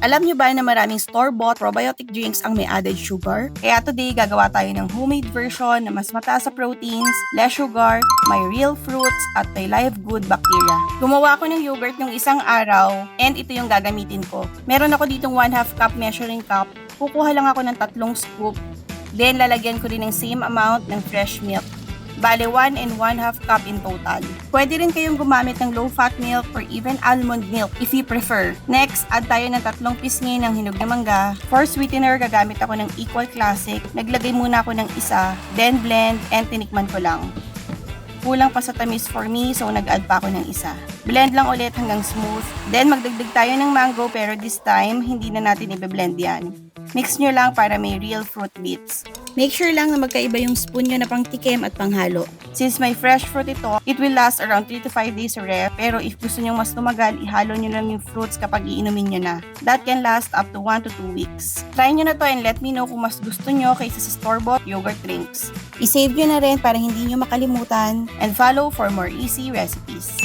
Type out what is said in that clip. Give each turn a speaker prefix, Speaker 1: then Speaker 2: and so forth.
Speaker 1: Alam nyo ba na maraming store-bought probiotic drinks ang may added sugar? Kaya today, gagawa tayo ng homemade version na mas mataas sa proteins, less sugar, may real fruits, at may live good bacteria. Gumawa ako ng yogurt ng isang araw, and ito yung gagamitin ko. Meron ako ditong 1/2 cup measuring cup. Kukuha lang ako ng 3 scoop. Then, lalagyan ko rin ng same amount ng fresh milk. Bale, 1 and 1/2 cup in total. Pwede rin kayong gumamit ng low-fat milk or even almond milk if you prefer. Next, add tayo ng 3 pisngi ng hinog na mangga. For sweetener, gagamit ako ng Equal Classic. Naglagay muna ako ng isa, then blend, and tinikman ko lang. Kulang pa sa tamis for me, so nag-add pa ako ng isa. Blend lang ulit hanggang smooth. Then, magdagdag tayo ng mango, pero this time, hindi na natin i-blend yan. Mix nyo lang para may real fruit bits. Make sure lang na magkaiba yung spoon nyo na pang tikim at panghalo. Since may fresh fruit ito, it will last around 3 to 5 days sa ref. Pero if gusto nyo mas tumagal, ihalo nyo lang yung fruits kapag iinumin nyo na. That can last up to 1 to 2 weeks. Try nyo na to and let me know kung mas gusto nyo kaysa sa store-bought yogurt drinks. I-save nyo na rin para hindi nyo makalimutan. And follow for more easy recipes.